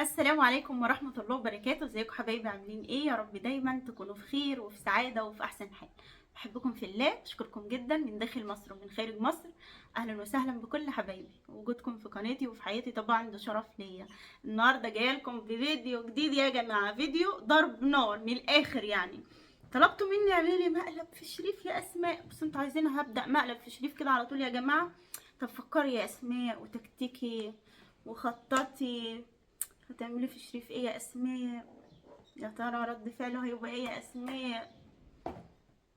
السلام عليكم ورحمة الله وبركاته. ازيكم حبايبي؟ عاملين ايه؟ يا رب دايما تكونوا في خير وفي سعادة وفي احسن حال. بحبكم في الله، اشكركم جدا من داخل مصر ومن خارج مصر. اهلا وسهلا بكل حبايبي. وجودكم في قناتي وفي حياتي طبعا ده شرف ليا. النهارده جايه لكم بفيديو جديد يا جماعة، فيديو ضرب نار من الاخر يعني. طلبتوا مني اعملي لي مقلب في شريف يا اسماء، بس انتوا عايزينها هبدأ مقلب في شريف كده على طول يا جماعة. طب فكري يا اسماء وتكتيكي وخططي. هتعملي في شريف ايه يا اسماء؟ يا ترى رد فعله هيبقى ايه يا اسماء؟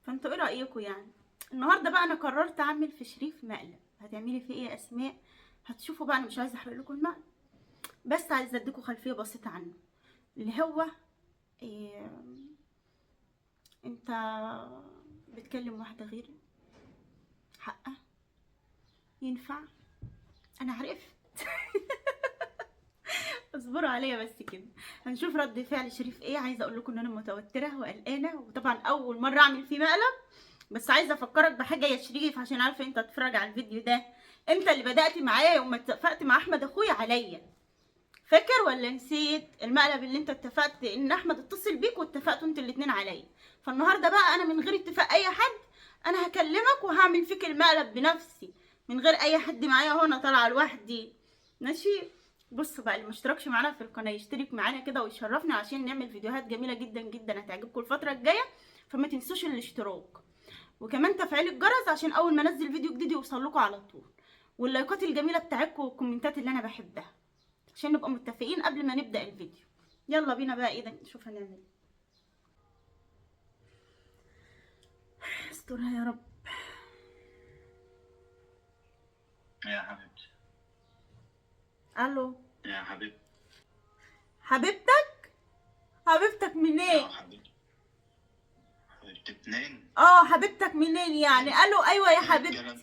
فانتوا ايه رايكم يعني؟ النهارده بقى انا قررت اعمل في شريف مقلب. هتعملي فيه ايه يا اسماء؟ هتشوفوا بقى. انا مش عايزه احرق لكم المقلب، بس عايزه اديكم خلفيه بسيطه عنه. اللي هو إيه؟ انت بتكلم واحده غيري حقها ينفع؟ انا عرفت. اصبروا عليا بس كده. هنشوف رد فعل شريف ايه. عايزه اقول لكم ان انا متوتره وقلقانه، وطبعا اول مره اعمل فيه مقلب. بس عايزه افكرك بحاجه يا شريف، عشان عارفه انت تتفرج على الفيديو ده. انت اللي بدات معايا يوم ما اتفقت مع احمد اخويا عليا. فاكر ولا نسيت المقلب اللي انت اتفقت ان احمد اتصل بيك واتفقتوا انتوا الاتنين عليا؟ فالنهارده بقى انا من غير اتفاق اي حد، انا هكلمك وهعمل فيك المقلب بنفسي من غير اي حد معايا. هو انا طالعه لوحدي ماشي. بصوا بقى، اللي مشتركش معانا في القناه يشترك معانا كده ويشرفنا، عشان نعمل فيديوهات جميله جدا جدا هتعجبكم الفتره الجايه. فما تنسوش الاشتراك وكمان تفعيل الجرس عشان اول ما انزل فيديو جديد يوصل لكم على طول. واللايكات الجميله بتاعتكم والكومنتات اللي انا بحبها، عشان نبقى متفقين قبل ما نبدا الفيديو. يلا بينا بقى، ايه ده؟ نشوف هنعمل ايه. استرها يا رب. يا حبيبتي. الو. يا حبيبتي. حبيبتك؟ حبيبتك منين؟ حبيبتي. حبيبتي اتنين. حبيبتك منين يعني؟ الو. ايوه يا ايه حبيبتي. الكلام؟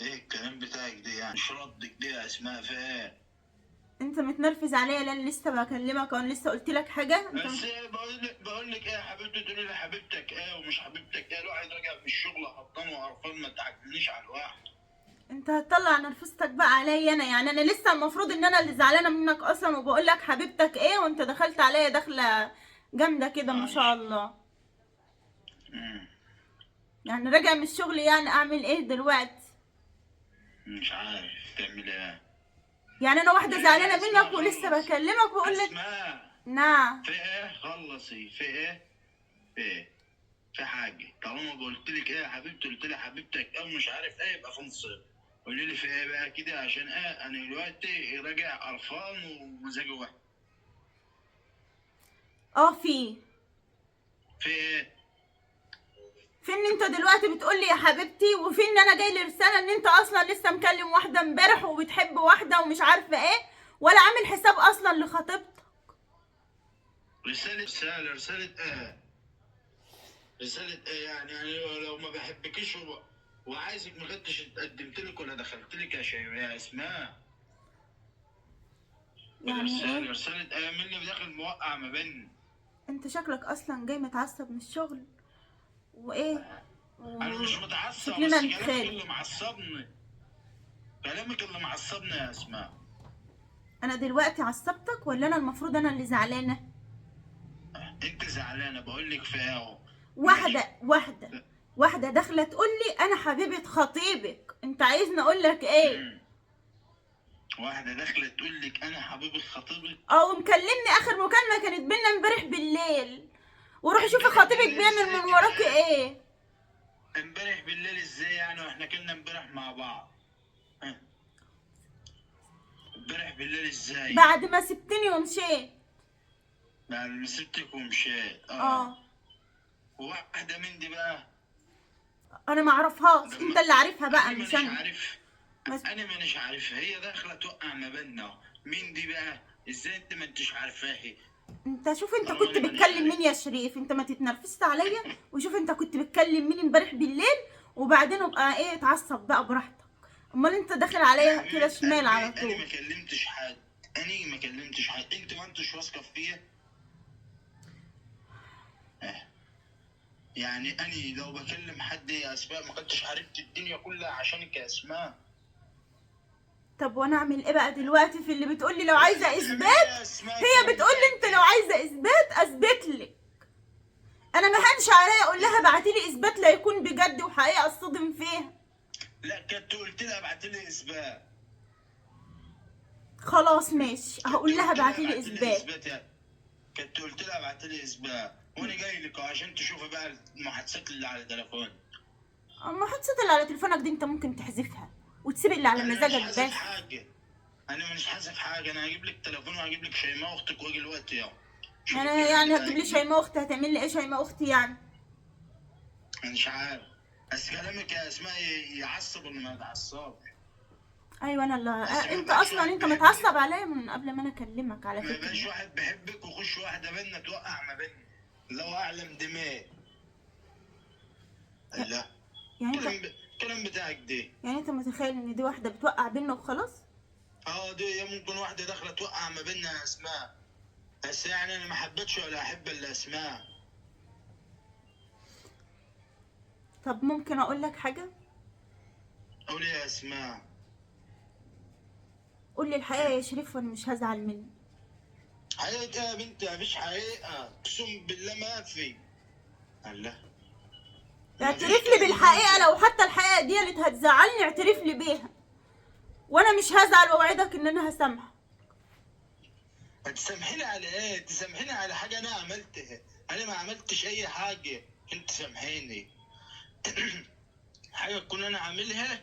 ايه الكلام بتاعك ده يعني؟ مش ردك دي يا اسماء في ايه؟ انت متنرفز عليا؟ لا أنا لسه بكلمك، انا لسه قلت لك حاجه انت بس ايه، بقول لك ايه يا حبيبتي، تقولي لي حبيبتك ايه ومش حبيبتك ايه؟ الواحد راجع من الشغل هبطان وقرفان، ما تعجبنيش على الواحد. انت هتطلع نرفزتك بقى عليا انا يعني؟ انا لسه المفروض ان انا اللي زعلانه منك اصلا، وبقول لك حبيبتك ايه وانت دخلت عليا دخله جامده كده ما شاء معلش. الله. مم. يعني راجع من الشغل، يعني اعمل ايه دلوقتي؟ مش عارف تعمل ايه. يعني انا واحده ايه يا زعلانه اسماء منك ولسه خلص. بكلمك واقول لك اسماء. نعم. في ايه؟ خلصي في ايه؟ في ايه؟ في حاجه طالما قلت لك ايه يا حبيبتي، قلت لي حبيبتك او مش عارف ايه، يبقى في نصيب. قولي لي في ايه بقى كده، عشان ايه انا دلوقتي راجع قرفان ومزاجي وحش. في ايه؟ في ان انت دلوقتي بتقول لي يا حبيبتي، وفي ان انا جاي لي رساله ان انت اصلا لسه مكلم واحده امبارح وبتحب واحده ومش عارفه ايه، ولا عامل حساب اصلا لخطيبتك. رسالة ايه؟ رسالة ايه يعني لو ما بحبكيش وعايزك ما كنتش اتقدمت لك ولا دخلت لك يا يا اسماء. يعني ايه؟ رسالة ايه؟ مين اللي داخل موقع ما بيننا؟ انت شكلك اصلا جاي متعصب من الشغل وايه انا مش متعصب، شكلنا بس كلامك نتخانق. اللي معصبني. كلامك اللي معصبني يا اسماء. انا دلوقتي عصبتك ولا انا المفروض انا اللي زعلانه؟ انت زعلانه، بقول لك في ايه اهو. واحده ماشي. واحده واحده داخله تقول لي انا حبيبه خطيبك، انت عايزني اقول لك ايه؟ مم. واحده داخله تقول لك انا حبيبك خطيبك. مكلمني اخر مكالمه كانت بينا امبارح بالليل. وروحي شوفي امبارح خطيبك بالليل بيعمل ازاي من كده وراكي يعني؟ ايه. امبارح بالليل ازاي يعني واحنا كنا امبارح مع بعض؟ ها؟ امبارح بالليل ازاي؟ بعد ما سبتني ومشيت. بعد ما سبتك ومشيت اه. واحده من دي بقى. انا ما اعرفهاش، انت لما اللي عارفها بقى انا مش مانيش انا. عارف. بس انا مانيش عارف، هي داخله توقع ما بيننا. مين دي بقى؟ ازاي انت ما انتش عارفاها؟ انت شوف انت طالما كنت انا مانيش بتكلم عارف. مين يا شريف؟ انت ما تتنرفزش عليا. وشوف انت كنت بتكلم مين امبارح بالليل، وبعدين ابقى ايه اتعصب بقى براحتك. امال انت داخل يا عليا كده حبيبة شمال قلبي، على أنا طول. ما كلمتش حد. أنا ما كلمتش حد، أنت ما أنتش واثقة فيا. آه. يعني أنا لو بكلم حد يا أسماء ما كنتش عرفت الدنيا كلها عشانك يا أسماء. طب وانا اعمل ايه بقى دلوقتي في اللي بتقولي لو عايزه اثبات؟ هي بتقولي انت لو عايزه اثبات اثبت لك. انا ما هنش عليا اقول لها ابعتي لي اثبات لا يكون بجد وحقيقه اصطدم فيها. لا كنت قلت لها ابعت لي اثبات. خلاص ماشي، هقول لها ابعتي لي اثبات. كنت قلت لها ابعت لي اثبات وانا جاي لك عشان تشوفي بقى المحادثات اللي على تليفوني. اما حادثة اللي على تليفونك دي انت ممكن تحذفها وتسيب اللي على مزاجك بس. انا مش حاسب حاجه، انا هجيب لك تليفون وهجيب لك شيماء اختك واجي الوقت يلا. يعني هتجيب لي شيماء اختي؟ هتعمل لي ايه شيماء اختي يعني؟ انا مش عارف، بس كلامك يا اسماء يعصب ولا ما يتعصبش؟ ايوه انا اللي انت اصلا انت متعصب عليا من قبل ما انا اكلمك على فكره. ما يبقاش واحد بيحبك وخش واحده بينا توقع ما بيننا، لو اعلم دماغ. لا يعني الكلام بتاعك ده، يعني انت متخيل ان دي واحده بتوقع بينا وخلاص؟ دي ممكن واحده داخله توقع ما بيننا يا اسماء، بس يعني انا ما حبيتش ولا احب الا اسماء. طب ممكن اقول لك حاجه؟ قولي يا اسماء. قول لي الحقيقه يا شريف وانا مش هزعل منك. حقيقة يا بنتي مفيش حقيقة، اقسم بالله ما في. الله اعترف لي بالحقيقه، لو حتى الحقيقه دي اللي هتزعلني اعترف لي بيها وانا مش هزعل، واوعدك ان انا هسامحك. هتسامحيني على ايه؟ تسامحيني على حاجه انا عملتها؟ انا ما عملتش اي حاجه انت سامحيني. حاجه تكون انا عاملها،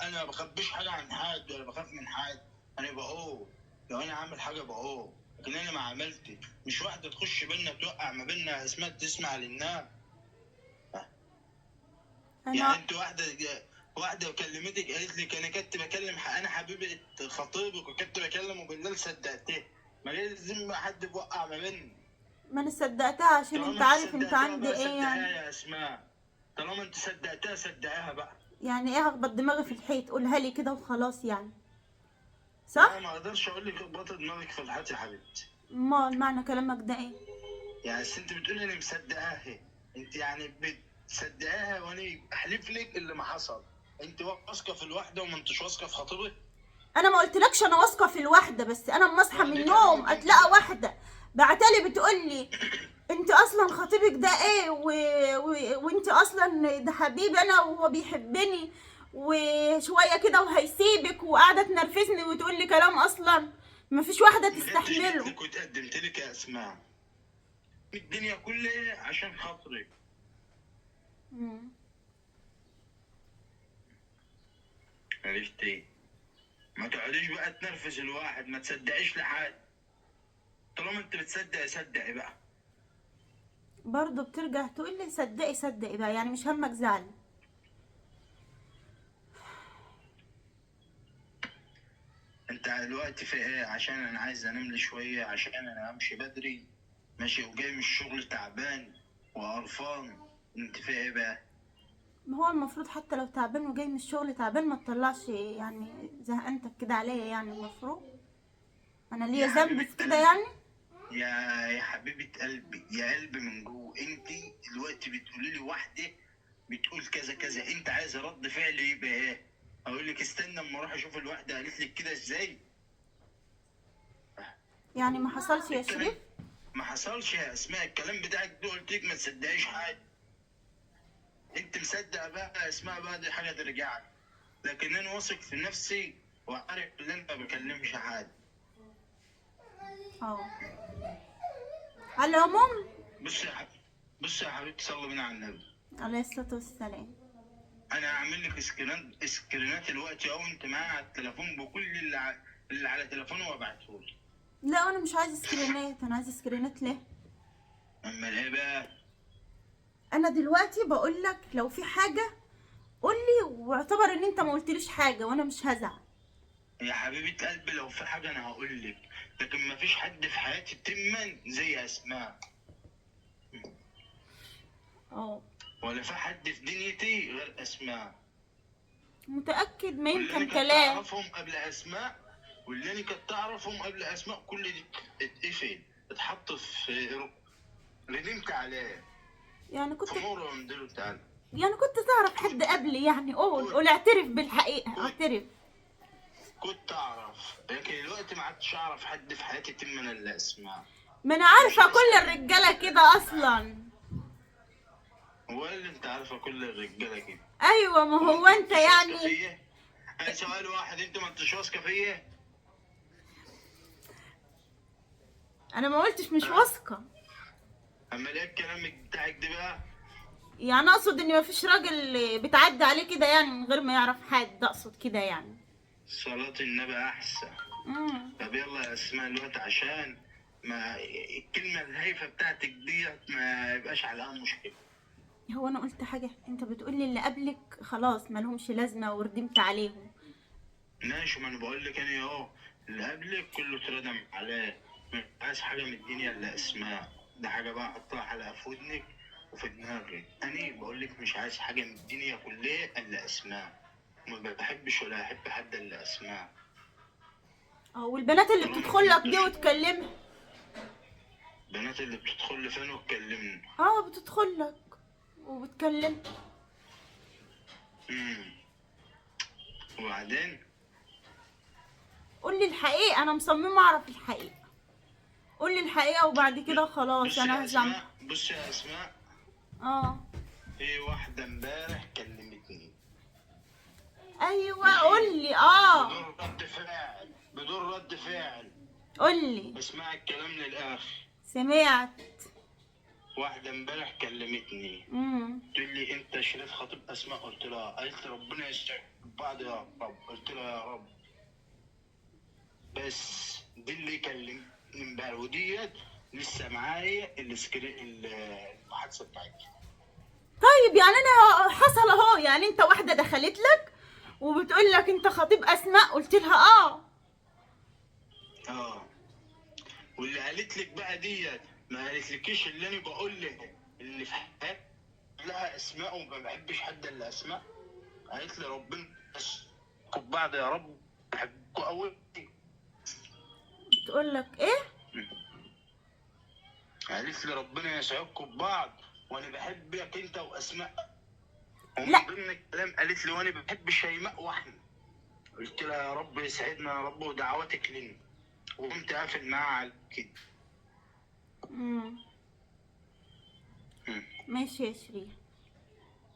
انا ما بخبيش حاجه عن حد ولا بخاف من حد، انا بقول لو انا عامل حاجه بقول، لكن انا ما عملتش. مش واحده تخش بينا توقع ما بينا اسمها تسمع للناس. يعني انت واحده كلمتك قالت لك انا كنت بكلم انا حبيبه خطيبك وكنت بكلمه بالليل صدقتيه، ما لازم حد بيوقع ما بيننا. ما انا صدقتها عشان انت عارف انت عندي ايه يعني. يا اسماء طالما انت صدقتها صدقها بقى. يعني ايه هخبط دماغي في الحيط؟ قولها لي كده وخلاص يعني، صح؟ لا ما اقدرش اقول لك اخبطي دماغك في الحيط يا حبيبتي. امال معنى كلامك ده ايه؟ يعني انت بتقولي انا مصدقاها، انت يعني بتصدقاها وانا احلف لك اللي ما حصل. انت واثقه في الواحده وما انتش واثقه في خطيبك. انا ما قلتلكش انا واثقه في الواحده، بس انا اما اصحى من النوم اتلاقى واحده بعتلي بتقول لي انت اصلا خطيبك ده ايه وانت اصلا ده حبيبي انا وهو بيحبني وشويه كده وهيسيبك، وقاعده تنرفزني وتقول لي كلام اصلا ما فيش واحده تستحمله. كنت قدمت لك يا اسماء الدنيا كلها عشان خاطرك. عرفتي؟ ما تقعديش بقى تنرفز الواحد، ما تصدقيش لحد. طالما انت بتصدقي صدقي بقى. برضه بترجع تقول لي صدقي صدقي بقى، يعني مش همك زعل. انت دلوقتي في ايه؟ عشان انا عايز انام لي شويه، عشان انا همشي بدري ماشي وجاي من الشغل تعبان وقرفان. انت في ايه بقى؟ ما هو المفروض حتى لو تعبان وجاي من الشغل تعبان ما تطلعش يعني زهقانتك كده عليا، يعني المفروض انا ليا ذنب في كده يعني؟ يا حبيبه قلبي، يا قلبي من جوه، انت دلوقتي بتقولي لي واحده بتقول كذا كذا، انت عايزه رد فعل يبقى ايه؟ اقول لك استنى اما اروح اشوف الواحده قالت لك كده ازاي؟ يعني ما حصلش يا شريف؟ ما حصلش يا اسماء، الكلام بتاعك ده قلت لك ما تصدقيش حاجه. انت مصدقه بقى يا اسماء بقى دي حاجه ترجعك، لكن انا واثق في نفسي وعارف ان انا ما بكلمش حد. على العموم بص يا حبيبتي، صلي بينا على النبي عليه الصلاه والسلام. انا هعمل لك سكرينات دلوقتي اهو، انت معايا على التليفون بكل اللي على تليفوني وابعته لك. لا انا مش عايزه سكرينات. انا عايزه سكرينات ليه؟ امال ايه بقى؟ انا دلوقتي بقول لك لو في حاجه قول لي، واعتبر ان انت ما قلتليش حاجه وانا مش هزعل. يا حبيبه قلبي لو في حاجه انا هقول لك، لكن ما فيش حد في حياتي تمن زي اسماء. ولا في حد في دنيتي غير اسماء. متاكد؟ ما يمكن كلام كلام. تعرفهم قبل اسماء، واللي انا كنت اعرفهم قبل اسماء كل دي اتقفل، اتحط في ندمت عليه. يعني كنت يعني كنت تعرف حد قبلي يعني؟ قول اعترف بالحقيقه، اعترف. كنت اعرف، لكن دلوقتي ما عدتش اعرف حد في حياتي تم انا اللي اسمع. ما انا عارفه كل الرجاله كده اصلا. هو اللي انت عارفه كل الرجاله كده. ايوه، ما هو انت مش واثقة يعني. فيا؟ سؤال واحد، انت ما انتش واثقه فيا؟ انا ما قلتش مش واثقه. اما ايه الكلام بتاعك ده بقى؟ يعني اقصد ان مفيش راجل بتعدي عليه كده يعني من غير ما يعرف حد، اقصد كده يعني. صلاة النبي احسن. طب يلا يا اسماء الوقت، عشان ما الكلمه الهايفه بتاعتك ديت ما يبقاش عليها مشكله. هو انا قلت حاجه؟ انت بتقولي اللي قبلك خلاص ما لهمش لازمه وردمت عليهم. ماشي، ما انا بقول لك انا اهو، اللي قبلك كله اتردم عليه. مش عايز حاجه من الدنيا الا اسماء. ده حاجه بقى احطها حلقه في ودنك وفي دماغك. انا بقول لك مش عايز حاجه من الدنيا كلها الا اسماء. ما بحبش ولا احب حد الا اسماء. والبنات اللي بتدخل لك دي وتكلمها. البنات اللي بتدخل لي فين وتكلمني؟ بتدخل لك وبتكلم. وبعدين قول لي الحقيقه، انا مصممه اعرف الحقيقه. قول لي الحقيقه وبعد كده خلاص بصي انا يا هسامحك. اسماء، بصي يا اسماء، في واحده امبارح كلمتني. ايوه قول لي. بدون رد فعل، بدون رد فعل. قول لي. اسمع الكلام للاخر. سمعت. واحده امبارح كلمتني، تقول لي انت شريف خطيب اسماء. قلت لها، قالت لي ربنا يستر بعض يا رب. قلت لها يا رب. بس دي اللي كلمني امبارح، وديت لسه معايا المحادثه بتاعتي. طيب يعني انا حصل اهو، يعني انت واحده دخلت لك وبتقول لك انت خطيب اسماء، قلت لها واللي قالت لك بقى ديت ما قالتلكيش اللي انا بقول لك اللي في حياتي لها اسماء وما بحبش حد الا اسماء. قالت لي ربنا يسكب بعض يا رب، بحبكوا قوي. بتقول لك ايه؟ قالت لي ربنا يسعدكم ببعض وانا بحبك انت واسماء. لا. ومن ضمن الكلام قالت لي وانا بحب شيماء واحمد. قلت لها يا رب يسعدنا يا رب ودعواتك لنا. وقمت قافل معاها على كده. ماشي يا شريف.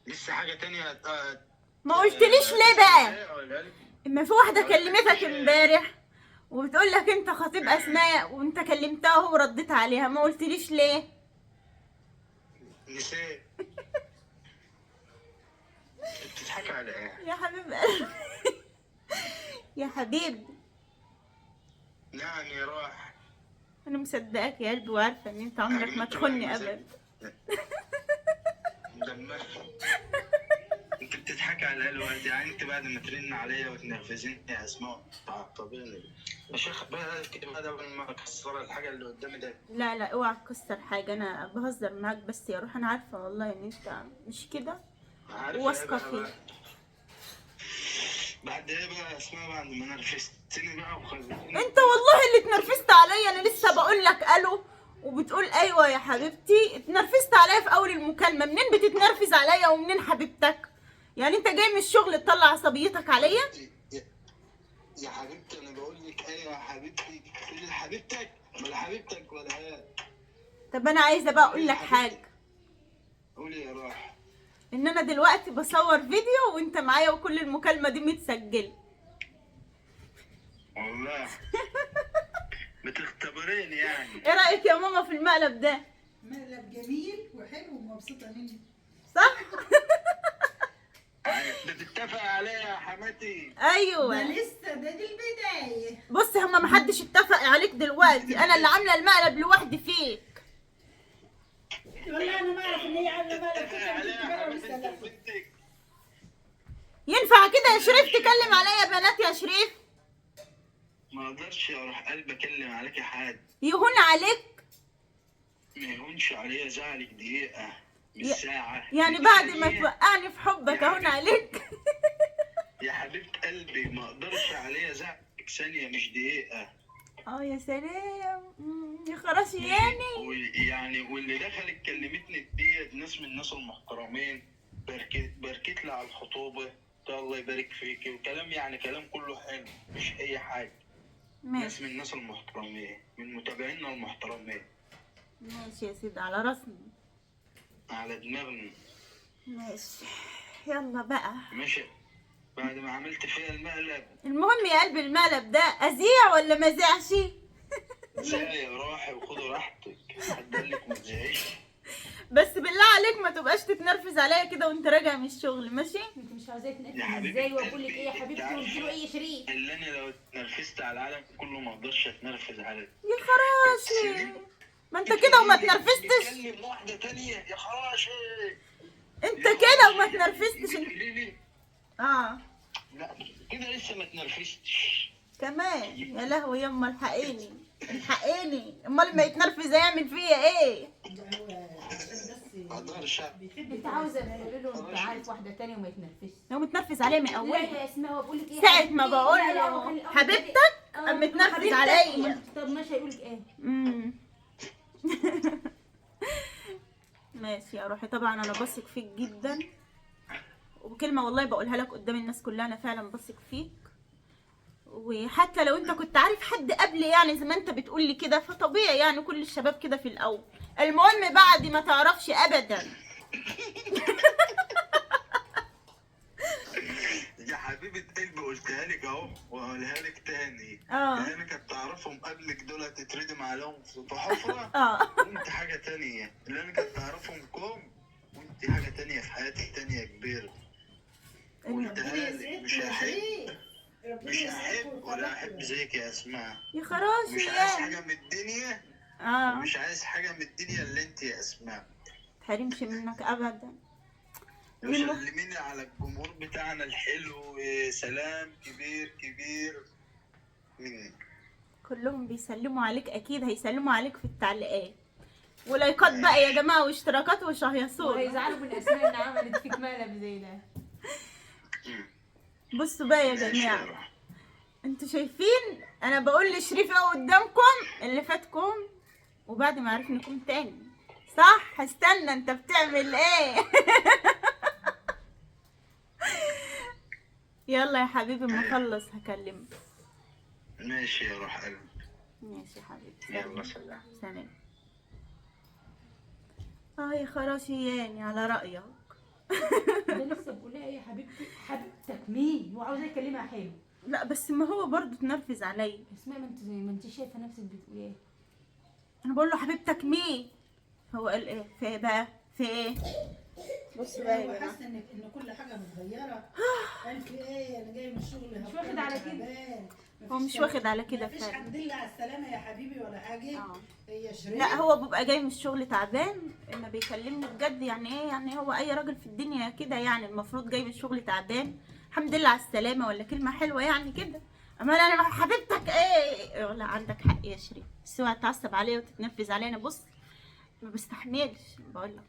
لسه حاجه تانية ما قلتليش ليه بقى؟ اما في واحده كلمتك امبارح وبتقول لك انت خطيب اسماء وانت كلمتها ورديت عليها، ما قلتليش ليه؟ نسيت. بتضحكي على ايه؟ يا حبيب قلبي. يا حبيبي. نعم يا راح. انا مصدقاك يا قلبي وعارفه ان انت عمرك ما تخوني ابدا. انت بتضحكي على الوالد، يعني انت بعد ما ترن عليا وتنرفزيني يا اسماء تعصبيني يا شيخ بقى كده بعد ما اكسر الحاجه اللي قدامي ده. لا اوعى تكسر حاجه، انا بهزر معاك بس يا روح. انا عارفه والله ان انت مش كده واثقه فيك. بعد ايه بقى يا اسماء؟ بعد ما نرفزتني بقى وخليتني انت والله اللي اتنرفزت عليا. انا لسه بقول لك الو وبتقول ايوه يا حبيبتي. اتنرفزت عليا في اول المكالمه. منين بتتنرفز عليا ومنين حبيبتك؟ يعني انت جاي من الشغل تطلع عصبيتك عليا؟ يا حبيبتي انا بقول لك ايوه يا حبيبتي. اللي حبيبتك ولا حبيبتك ولا ايه؟ طب انا عايزه بقى اقول لك حاجه. قولي يا روح. ان انا دلوقتي بصور فيديو وانت معايا وكل المكالمه دي متسجله. والله بتختبريني يعني. ايه رايك يا ماما في المقلب ده؟ مقلب جميل وحلو ومبسوطه منه. صح؟ بتتفق عليها يا حماتي؟ ايوه. ده لسه دي البدايه. بص، هما محدش اتفق عليك دلوقتي. انا اللي عامله المقلب لوحدي فيك. والله انا ما اعرف ان هي عامله مقلب كده. ينفع كده يا شريف تكلم عليا بنات يا شريف؟ ما اقدرش اروح قلبي اكلم عليك حد. يهون عليك؟ ما يهونش عليا زعلك دقيقه مش ساعه. يعني بعد ما توقعني في حبك اهون عليك؟ يا حبيبه قلبي ما اقدرش عليا زعلك ثانيه مش دقيقه. يا سلام. يا خراشياني. يعني واللي دخلت كلمتني ديت ناس من الناس المحترمين. باركت لي على الخطوبه الله يبارك فيك، وكلام يعني كلام كله حلو مش اي حاجه. ناس ماشي من الناس المحترمين، من متابعينا المحترمين. ماشي يا سيدي، على راسنا. على دماغنا. ماشي، يلا بقى. ماشي. بعد ما عملت فيها المقلب. المهم يا قلب المقلب ده ازيع ولا ما ازيعش؟ ازاي يا روحي وخدوا راحتك، حد قال لك ما تزعيش؟ بس بالله عليك ما تبقاش تتنرفز عليا كده وانت راجع من الشغل، ماشي؟ انت مش عايزاه يا تنقل حبيبتي ازاي واقول لك ايه يا قلبي، حبيبتي انت وقلت له عارفة ايه يا شريف؟ اللي انا لو اتنرفزت على العالم كله ما اقدرش اتنرفز عليك. يا خراشي، ما انت كده وما تنرفزتش. بتكلم واحده تانية يا خراشي. انت كده وما تنرفزتش انت. ليه؟ اه لا كده لسه ما اتنرفزتش. كمان يا لهوي، يما الحقيني الحقيني، امال ما يتنرفز هيعمل فيا ايه؟ ده هو عشان بس ما اقدرش. بيحب انت عاوزه تقول له انت عارف واحده تانية وما يتنرفزش. لو متنرفز عليا من لا اولها يا اسماء، هو بقول لك ايه ساعة ما بقول لا، لا، له هو كان الأول حبيبتك كده. قام متنرفز حبيبتك. عليا. طب ماشي، هيقول لك ايه؟ ماشي يا روحي، طبعا انا بثق فيك جدا، وكلمه والله بقولها لك قدام الناس كلها، انا فعلا بثق فيك. وحتى لو انت كنت عارف حد قبلي يعني زي ما انت بتقول لي كده، فطبيعي يعني كل الشباب كده في الاول. المهم بعد ما تعرفش ابدا. يا حبيبة قلبي قلتها لك اهو وهقولها لك تاني. اه اللي انا كنت تعرفهم قبلك دول هتتردم عليهم في حفرة. اه وانت حاجة تانية. اللي انا كنت تعرفهم كوم وانت حاجة تانية في حياتك تانية كبيرة. قلتها لك مش هحب. مش هحب ولا احب زيك يا اسماء. يا خراشي مش عايز يا حاجة من الدنيا. اه ومش عايز حاجة من الدنيا اللي انت يا اسماء. تحرمش منك ابدا. وسلميني على الجمهور بتاعنا الحلو. سلام كبير كبير مني. كلهم بيسلموا عليك، اكيد هيسلموا عليك في التعليقات ولايكات بقى يا جماعه واشتراكات وشهيصون. وهيزعلوا من اسماء ان عملت فيك مقلب زي ده. بصوا بقى يا ماشي جماعه، يا روح. انتوا شايفين انا بقول لشريف اهو قدامكم اللي فاتكم وبعد ما عرفنكم تاني، صح؟ استنى، انت بتعمل ايه؟ يلا يا حبيبي ما اخلص هكلمك. ماشي يا روح قلبي. ماشي يا حبيبي، يلا سلام. سلام. يا خراشي يعني على رايك. ده لسه بقول لها ايه يا حبيبتي، حبيبتك مين؟ هو عاوزاه يكلمها حلو. لا بس ما هو برضه اتنرفز عليا. اسماء، ما انت شايفه نفسك بتقول ايه؟ انا بقول له حبيبتك مين، هو قال ايه؟ في ايه بقى؟ في ايه؟ بص بقى هو يا جماعه، حاسس ان كل حاجه متغيره. قال في ايه؟ انا جاي من الشغل مش واخد على كده. هو مش واخد على كده مفيش فعلا. حد لله على السلامه يا حبيبي ولا حاجه. اه هي شريف. لا هو بيبقى جاي من الشغل تعبان، اما بيكلمني بجد يعني ايه، يعني هو اي راجل في الدنيا كده يعني المفروض جاي من الشغل تعبان الحمد لله على السلامه ولا كلمه حلوه يعني كده. اما انا حبيبتك ايه، ولا عندك حق يا شريف، بس اوعى تعصب عليا وتتنفذ عليا، انا بص ما بستحملش بقول لك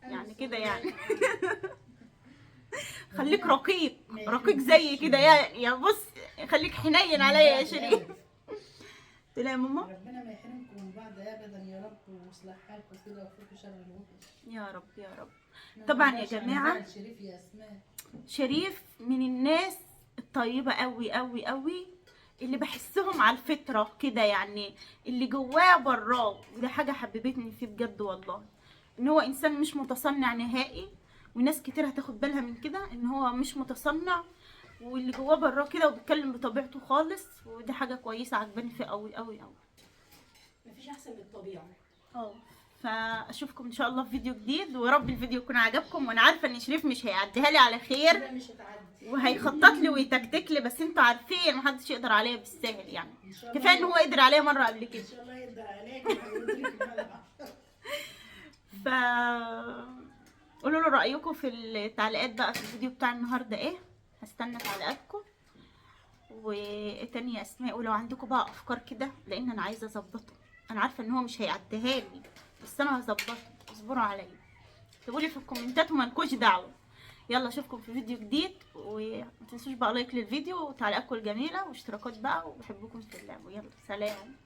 يعني كده يعني. خليك رقيق رقيق زي كده يا بص، خليك حنين عليا يا شريف. قلت لها يا ماما ربنا ما يحرمكم من بعض ابدا يا رب، ويصلح حالكم كده ويفك شر الوحش. يا رب يا رب. طبعا يا جماعه شريف يا اسماء، شريف من الناس الطيبة قوي قوي قوي اللي بحسهم على الفطرة كده يعني، اللي جواه براه، ودي حاجة حببتني فيه بجد والله، ان هو انسان مش متصنع نهائي، وناس كتير هتاخد بالها من كده ان هو مش متصنع، واللي جواه براه كده وبيتكلم بطبيعته خالص، ودي حاجة كويسة عجباني فيه قوي قوي قوي. مفيش احسن من الطبيعه. فاشوفكم ان شاء الله في فيديو جديد، ورب الفيديو يكون عجبكم، وانا عارفه ان شريف مش هيعديها لي على خير لا مش هتعدي وهيخطط لي ويتكتك لي، بس انتوا عارفين محدش يقدر عليا بالسهل يعني، ان شاء الله. كفايه ان هو قدر عليا مره قبل كده. ان شاء الله يقدر عليك وهيوديك الملعب. ف قولوا له رايكم في التعليقات بقى في الفيديو بتاع النهارده ايه، هستنى تعليقاتكم. وتاني يا اسماء، ولو عندكم بقى افكار كده لان انا عايزه اظبطه، انا عارفه ان هو مش هيعديها لي بس انا هظبطه، اصبروا عليا، اكتبوا لي في الكومنتات ومالكوش دعوه. يلا اشوفكم في فيديو جديد، وما تنسوش بقى لايك للفيديو وتعليقاتكم الجميله واشتراكات بقى، وبحبكم في الله، ويلا سلام.